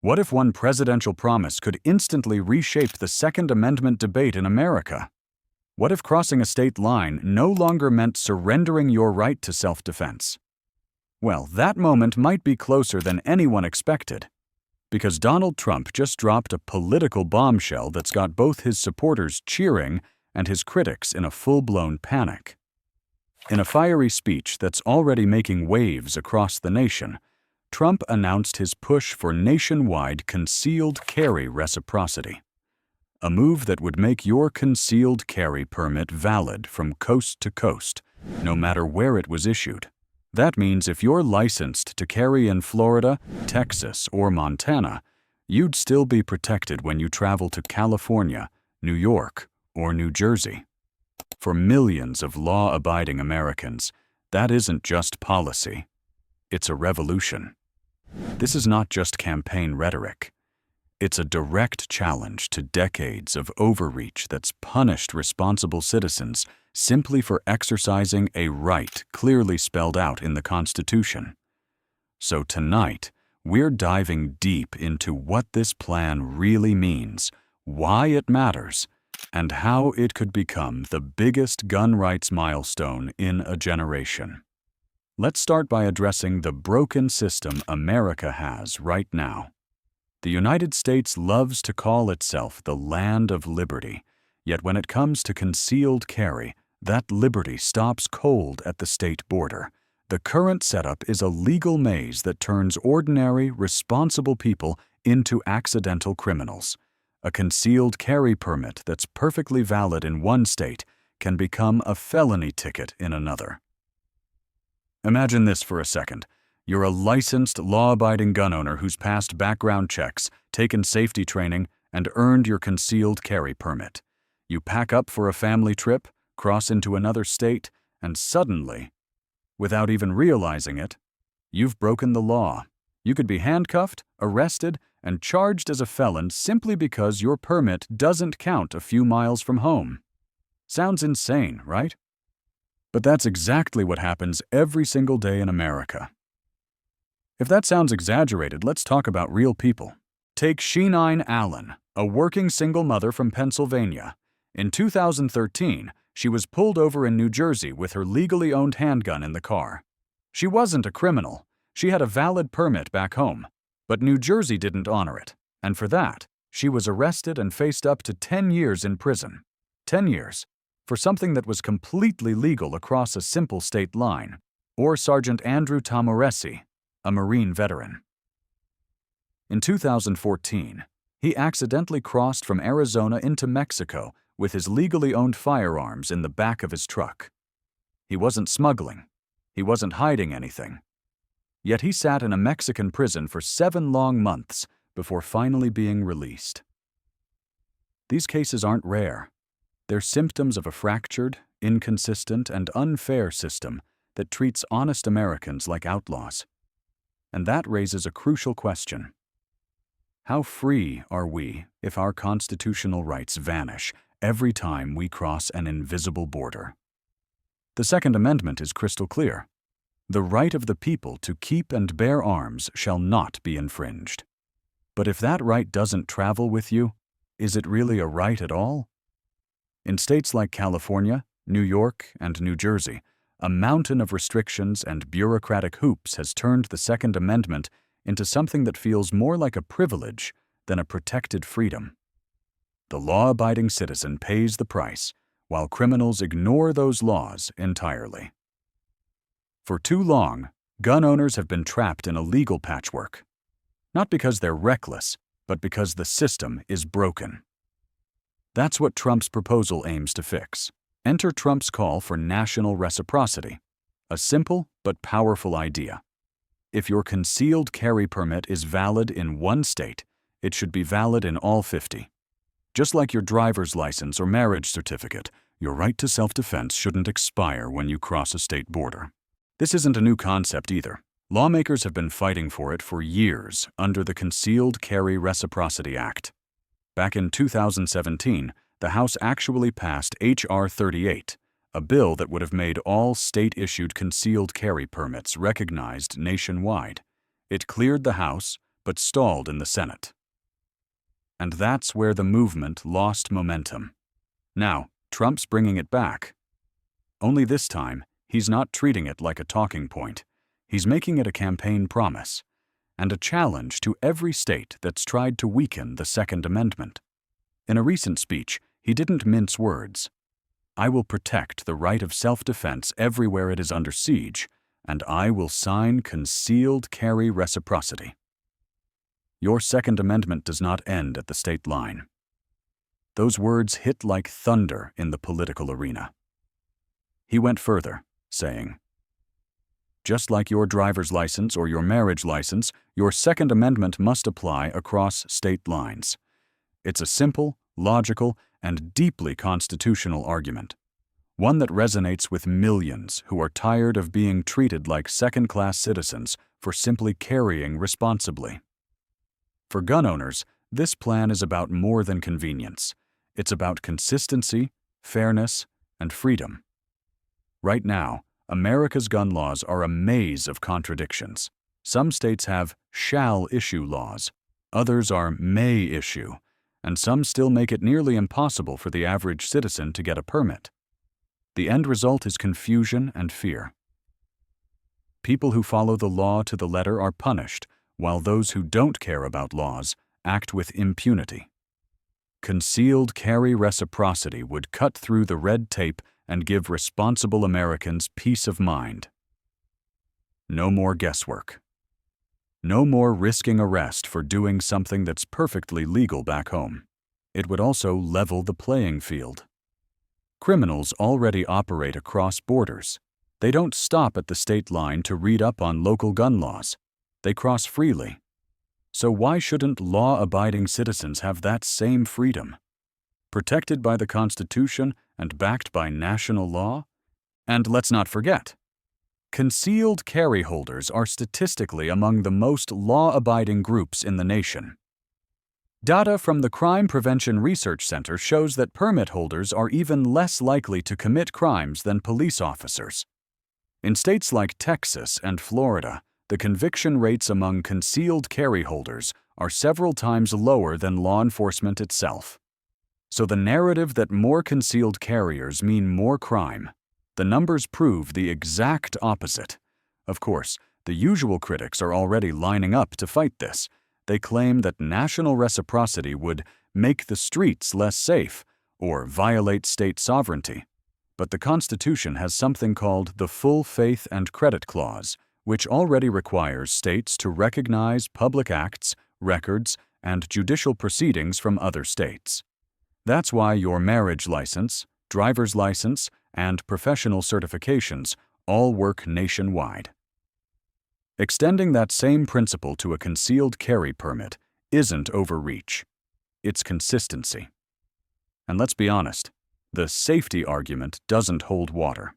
What if one presidential promise could instantly reshape the Second Amendment debate in America? What if crossing a state line no longer meant surrendering your right to self-defense? Well, that moment might be closer than anyone expected, because Donald Trump just dropped a political bombshell that's got both his supporters cheering and his critics in a full-blown panic. In a fiery speech that's already making waves across the nation, Trump announced his push for nationwide concealed carry reciprocity, a move that would make your concealed carry permit valid from coast to coast, no matter where it was issued. That means if you're licensed to carry in Florida, Texas, or Montana, you'd still be protected when you travel to California, New York, or New Jersey. For millions of law-abiding Americans, that isn't just policy. It's a revolution. This is not just campaign rhetoric. It's a direct challenge to decades of overreach that's punished responsible citizens simply for exercising a right clearly spelled out in the Constitution. So tonight, we're diving deep into what this plan really means, why it matters, and how it could become the biggest gun rights milestone in a generation. Let's start by addressing the broken system America has right now. The United States loves to call itself the land of liberty, yet when it comes to concealed carry, that liberty stops cold at the state border. The current setup is a legal maze that turns ordinary, responsible people into accidental criminals. A concealed carry permit that's perfectly valid in one state can become a felony ticket in another. Imagine this for a second. You're a licensed, law-abiding gun owner who's passed background checks, taken safety training, and earned your concealed carry permit. You pack up for a family trip, cross into another state, and suddenly, without even realizing it, you've broken the law. You could be handcuffed, arrested, and charged as a felon simply because your permit doesn't count a few miles from home. Sounds insane, right? But that's exactly what happens every single day in America. If that sounds exaggerated, let's talk about real people. Take Sheenine Allen, a working single mother from Pennsylvania. In 2013, she was pulled over in New Jersey with her legally owned handgun in the car. She wasn't a criminal. She had a valid permit back home, but New Jersey didn't honor it, and for that, she was arrested and faced up to 10 years in prison. 10 years. For something that was completely legal across a simple state line, or Sergeant Andrew Tamoresi, a Marine veteran. In 2014, he accidentally crossed from Arizona into Mexico with his legally owned firearms in the back of his truck. He wasn't smuggling. He wasn't hiding anything. Yet he sat in a Mexican prison for 7 long months before finally being released. These cases aren't rare. They're symptoms of a fractured, inconsistent, and unfair system that treats honest Americans like outlaws. And that raises a crucial question. How free are we if our constitutional rights vanish every time we cross an invisible border? The Second Amendment is crystal clear. The right of the people to keep and bear arms shall not be infringed. But if that right doesn't travel with you, is it really a right at all? In states like California, New York, and New Jersey, a mountain of restrictions and bureaucratic hoops has turned the Second Amendment into something that feels more like a privilege than a protected freedom. The law-abiding citizen pays the price, while criminals ignore those laws entirely. For too long, gun owners have been trapped in a legal patchwork, not because they're reckless, but because the system is broken. That's what Trump's proposal aims to fix. Enter Trump's call for national reciprocity, a simple but powerful idea. If your concealed carry permit is valid in one state, it should be valid in all 50. Just like your driver's license or marriage certificate, your right to self-defense shouldn't expire when you cross a state border. This isn't a new concept either. Lawmakers have been fighting for it for years under the Concealed Carry Reciprocity Act. Back in 2017, the House actually passed H.R. 38, a bill that would have made all state-issued concealed carry permits recognized nationwide. It cleared the House, but stalled in the Senate. And that's where the movement lost momentum. Now, Trump's bringing it back. Only this time, he's not treating it like a talking point. He's making it a campaign promise and a challenge to every state that's tried to weaken the Second Amendment. In a recent speech, he didn't mince words. "I will protect the right of self-defense everywhere it is under siege, and I will sign concealed carry reciprocity." Your Second Amendment does not end at the state line. Those words hit like thunder in the political arena. He went further, saying, "Just like your driver's license or your marriage license, your Second Amendment must apply across state lines." It's a simple, logical, and deeply constitutional argument, one that resonates with millions who are tired of being treated like second-class citizens for simply carrying responsibly. For gun owners, this plan is about more than convenience. It's about consistency, fairness, and freedom. Right now, America's gun laws are a maze of contradictions. Some states have shall issue laws, others are may issue, and some still make it nearly impossible for the average citizen to get a permit. The end result is confusion and fear. People who follow the law to the letter are punished, while those who don't care about laws act with impunity. Concealed carry reciprocity would cut through the red tape and give responsible Americans peace of mind. No more guesswork. No more risking arrest for doing something that's perfectly legal back home. It would also level the playing field. Criminals already operate across borders. They don't stop at the state line to read up on local gun laws. They cross freely. So why shouldn't law-abiding citizens have that same freedom? Protected by the Constitution and backed by national law? And let's not forget, concealed carry holders are statistically among the most law-abiding groups in the nation. Data from the Crime Prevention Research Center shows that permit holders are even less likely to commit crimes than police officers. In states like Texas and Florida, the conviction rates among concealed carry holders are several times lower than law enforcement itself. So the narrative that more concealed carriers mean more crime, the numbers prove the exact opposite. Of course, the usual critics are already lining up to fight this. They claim that national reciprocity would make the streets less safe or violate state sovereignty. But the Constitution has something called the Full Faith and Credit Clause, which already requires states to recognize public acts, records, and judicial proceedings from other states. That's why your marriage license, driver's license, and professional certifications all work nationwide. Extending that same principle to a concealed carry permit isn't overreach. It's consistency. And let's be honest, the safety argument doesn't hold water.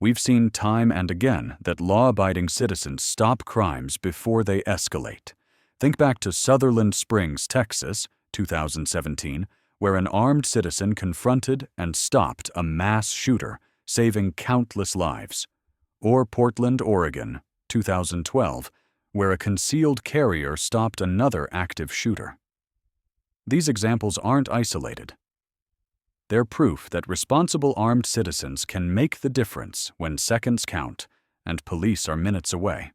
We've seen time and again that law-abiding citizens stop crimes before they escalate. Think back to Sutherland Springs, Texas, 2017, where an armed citizen confronted and stopped a mass shooter, saving countless lives. Or Portland, Oregon, 2012, where a concealed carrier stopped another active shooter. These examples aren't isolated. They're proof that responsible armed citizens can make the difference when seconds count and police are minutes away.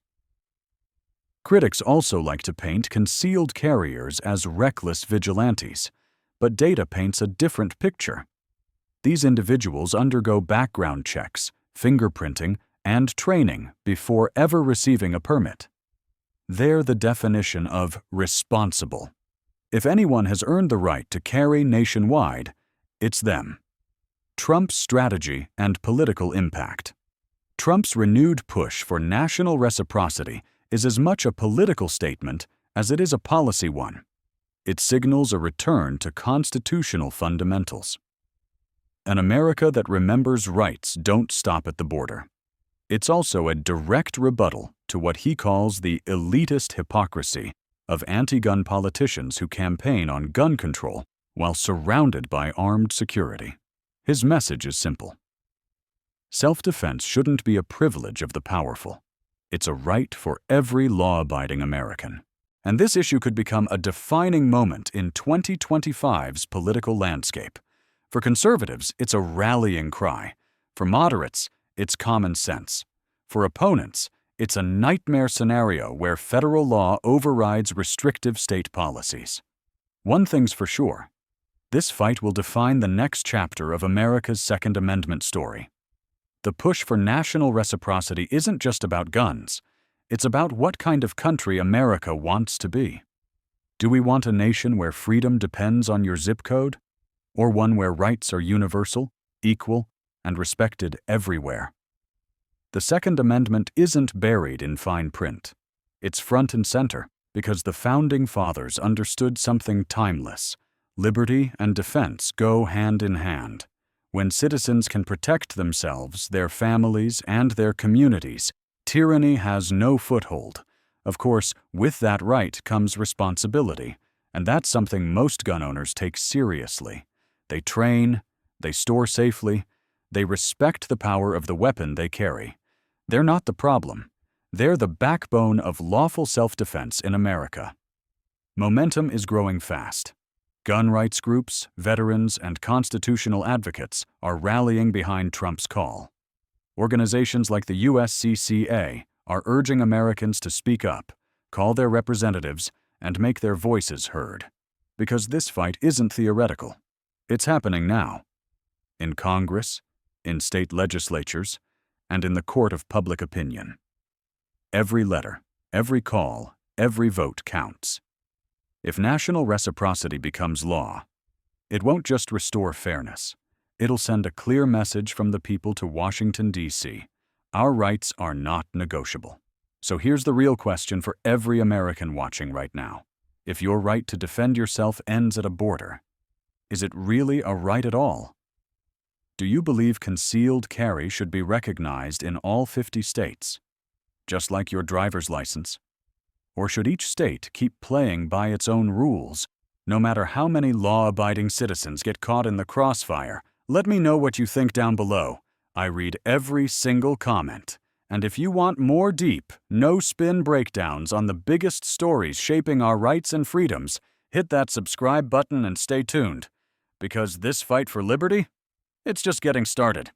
Critics also like to paint concealed carriers as reckless vigilantes, but data paints a different picture. These individuals undergo background checks, fingerprinting, and training before ever receiving a permit. They're the definition of responsible. If anyone has earned the right to carry nationwide, it's them. Trump's strategy and political impact. Trump's renewed push for national reciprocity is as much a political statement as it is a policy one. It signals a return to constitutional fundamentals. An America that remembers rights don't stop at the border. It's also a direct rebuttal to what he calls the elitist hypocrisy of anti-gun politicians who campaign on gun control while surrounded by armed security. His message is simple. Self-defense shouldn't be a privilege of the powerful. It's a right for every law-abiding American. And this issue could become a defining moment in 2025's political landscape. For conservatives, it's a rallying cry. For moderates, it's common sense. For opponents, it's a nightmare scenario where federal law overrides restrictive state policies. One thing's for sure. This fight will define the next chapter of America's Second Amendment story. The push for national reciprocity isn't just about guns. It's about what kind of country America wants to be. Do we want a nation where freedom depends on your zip code? Or one where rights are universal, equal, and respected everywhere? The Second Amendment isn't buried in fine print. It's front and center because the Founding Fathers understood something timeless. Liberty and defense go hand in hand. When citizens can protect themselves, their families, and their communities, tyranny has no foothold. Of course, with that right comes responsibility, and that's something most gun owners take seriously. They train, they store safely, they respect the power of the weapon they carry. They're not the problem. They're the backbone of lawful self-defense in America. Momentum is growing fast. Gun rights groups, veterans, and constitutional advocates are rallying behind Trump's call. Organizations like the USCCA are urging Americans to speak up, call their representatives, and make their voices heard. Because this fight isn't theoretical. It's happening now. In Congress, in state legislatures, and in the court of public opinion. Every letter, every call, every vote counts. If national reciprocity becomes law, it won't just restore fairness. It'll send a clear message from the people to Washington, D.C. Our rights are not negotiable. So here's the real question for every American watching right now. If your right to defend yourself ends at a border, is it really a right at all? Do you believe concealed carry should be recognized in all 50 states, just like your driver's license? Or should each state keep playing by its own rules, no matter how many law-abiding citizens get caught in the crossfire? Let me know what you think down below. I read every single comment. And if you want more deep, no-spin breakdowns on the biggest stories shaping our rights and freedoms, hit that subscribe button and stay tuned. Because this fight for liberty, it's just getting started.